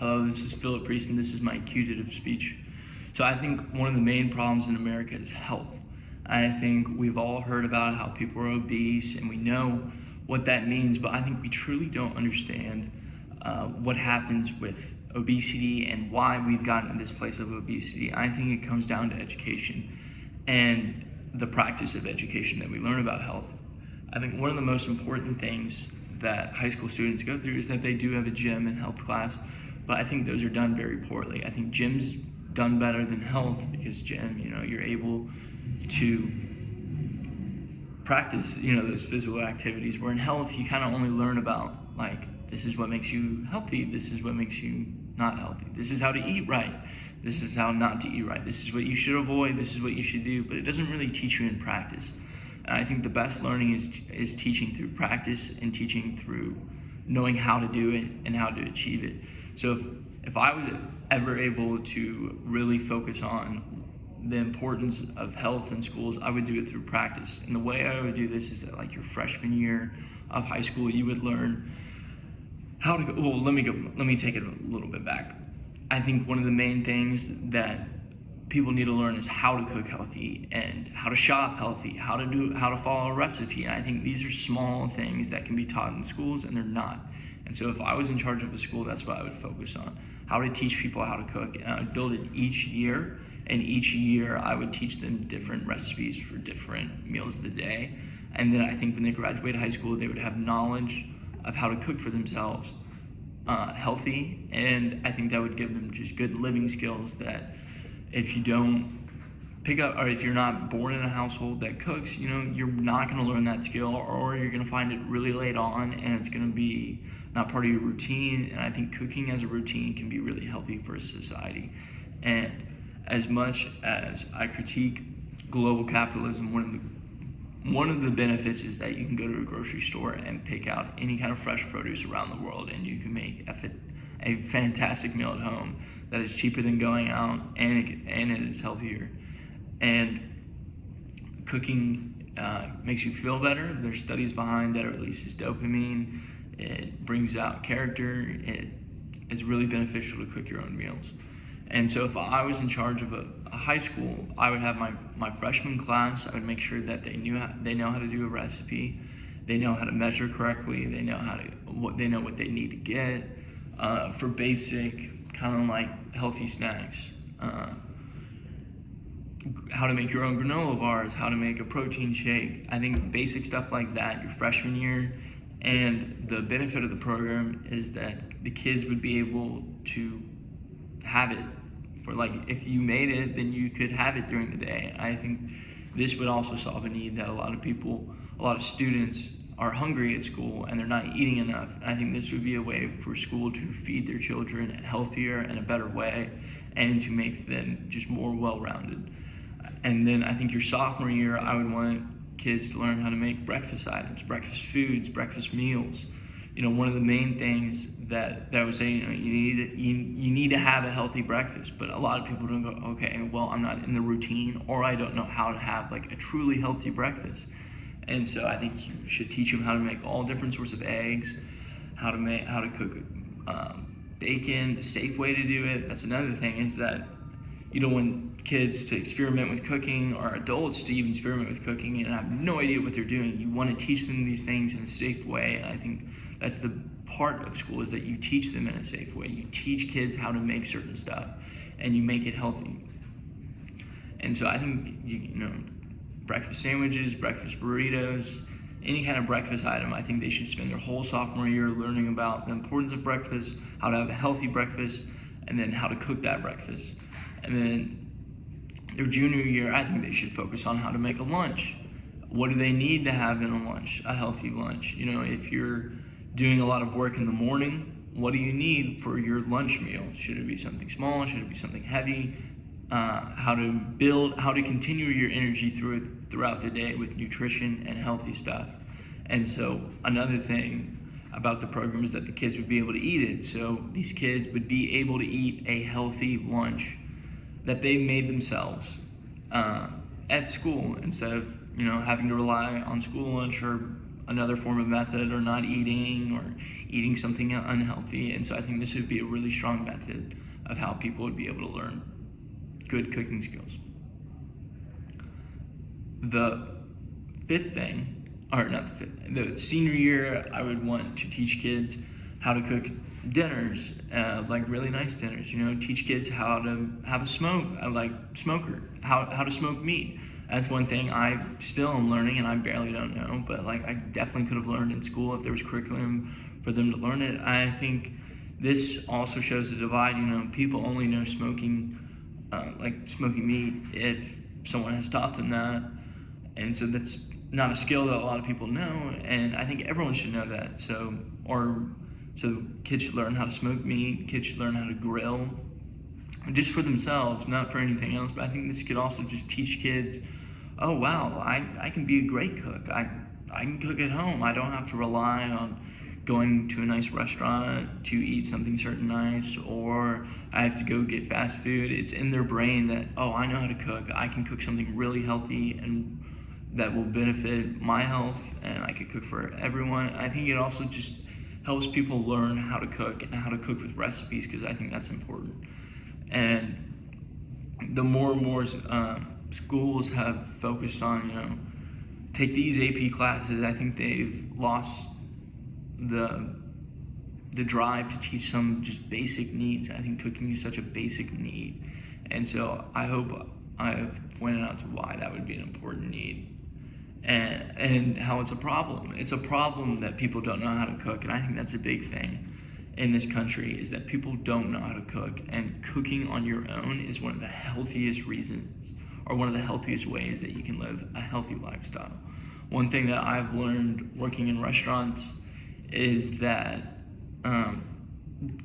Hello, this is Philip Priest, and this is my Actuative Speech. So I think one of the main problems in America is health. I think we've all heard about how people are obese, and we know what that means, but I think we truly don't understand what happens with obesity and why we've gotten to this place of obesity. I think it comes down to education and the practice of education that we learn about health. I think one of the most important things that high school students go through is that they do have a gym and health class, but I think those are done very poorly. I think gym's done better than health because gym, you're able to practice, those physical activities. Where in health, you kind of only learn about, this is what makes you healthy, this is what makes you not healthy, this is how to eat right, this is how not to eat right, this is what you should avoid, this is what you should do, but it doesn't really teach you in practice. And I think the best learning is teaching through practice and teaching through knowing how to do it and how to achieve it. So if I was ever able to really focus on the importance of health in schools, I would do it through practice. And the way I would do this is that your freshman year of high school, you would learn how to go. Well, let me take it a little bit back. I think one of the main things that people need to learn is how to cook healthy and how to shop healthy, how to follow a recipe. And I think these are small things that can be taught in schools, and they're not. And so if I was in charge of a school, that's what I would focus on: how to teach people how to cook. And I would build it each year, and each year I would teach them different recipes for different meals of the day. And then I think when they graduate high school, they would have knowledge of how to cook for themselves healthy. And I think that would give them just good living skills that if you don't pick up, or if you're not born in a household that cooks, you're not going to learn that skill, or you're going to find it really late on and it's going to be not part of your routine. And I think cooking as a routine can be really healthy for a society. And as much as I critique global capitalism, one of the benefits is that you can go to a grocery store and pick out any kind of fresh produce around the world, and you can make a fantastic meal at home that is cheaper than going out, and it is healthier. And cooking makes you feel better. There's studies behind that. It releases dopamine. It brings out character. It is really beneficial to cook your own meals. And so if I was in charge of a high school, I would have my freshman class. I would make sure that they know how to do a recipe, they know how to measure correctly, they know what they need to get for basic kind of like healthy snacks. How to make your own granola bars, how to make a protein shake. I think basic stuff like that your freshman year. And the benefit of the program is that the kids would be able to have it for, if you made it, then you could have it during the day. I think this would also solve a need that a lot of students are hungry at school and they're not eating enough. And I think this would be a way for school to feed their children healthier and a better way, and to make them just more well-rounded. And then I think your sophomore year, I would want kids to learn how to make breakfast items, breakfast foods, breakfast meals. One of the main things that I would say, you need to have a healthy breakfast. But a lot of people don't go, okay, well, I'm not in the routine, or I don't know how to have a truly healthy breakfast. And so I think you should teach them how to make all different sorts of eggs, how to cook bacon, the safe way to do it. That's another thing, is that you don't want kids to experiment with cooking, or adults to even experiment with cooking and have no idea what they're doing. You want to teach them these things in a safe way. And I think that's the part of school, is that you teach them in a safe way. You teach kids how to make certain stuff, and you make it healthy. And so I think, breakfast sandwiches, breakfast burritos, any kind of breakfast item, I think they should spend their whole sophomore year learning about the importance of breakfast, how to have a healthy breakfast, and then how to cook that breakfast. And then their junior year, I think they should focus on how to make a lunch. What do they need to have in a lunch, a healthy lunch? If you're doing a lot of work in the morning, what do you need for your lunch meal? Should it be something small? Should it be something heavy? How to continue your energy throughout the day with nutrition and healthy stuff. And so another thing about the program is that the kids would be able to eat it. So these kids would be able to eat a healthy lunch that they made themselves at school, instead of having to rely on school lunch or another form of method, or not eating, or eating something unhealthy. And so I think this would be a really strong method of how people would be able to learn good cooking skills. The fifth thing, or not the fifth, the senior year, I would want to teach kids how to cook dinners, like really nice dinners. Teach kids how to have a smoker, how to smoke meat. That's one thing I still am learning, and I barely don't know, but I definitely could have learned in school if there was curriculum for them to learn it. I think this also shows a divide. People only know smoking, smoking meat, if someone has taught them that, and so that's not a skill that a lot of people know. And I think everyone should know that. So kids should learn how to smoke meat. Kids should learn how to grill, just for themselves, not for anything else. But I think this could also just teach kids, oh wow, I can be a great cook. I can cook at home. I don't have to rely on going to a nice restaurant to eat something certain nice, or I have to go get fast food. It's in their brain that, oh, I know how to cook. I can cook something really healthy and that will benefit my health, and I could cook for everyone. I think it also just helps people learn how to cook and how to cook with recipes, because I think that's important. And the more and more schools have focused on, take these AP classes, I think they've lost the drive to teach some just basic needs. I think cooking is such a basic need. And so I hope I have pointed out to why that would be an important need. And how it's a problem. It's a problem that people don't know how to cook, and I think that's a big thing in this country, is that people don't know how to cook, and cooking on your own is one of the healthiest reasons, or one of the healthiest ways that you can live a healthy lifestyle. One thing that I've learned working in restaurants is that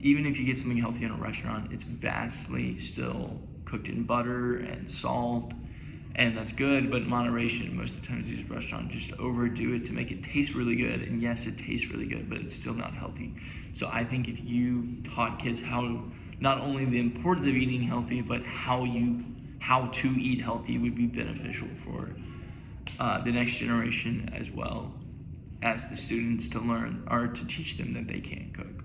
even if you get something healthy in a restaurant, it's vastly still cooked in butter and salt, and that's good, but in moderation. Most of the times these restaurants just overdo it to make it taste really good, and yes, it tastes really good, but it's still not healthy. So I think if you taught kids how, not only the importance of eating healthy, but how to eat healthy, would be beneficial for the next generation, as well as the students, to learn, or to teach them that they can cook.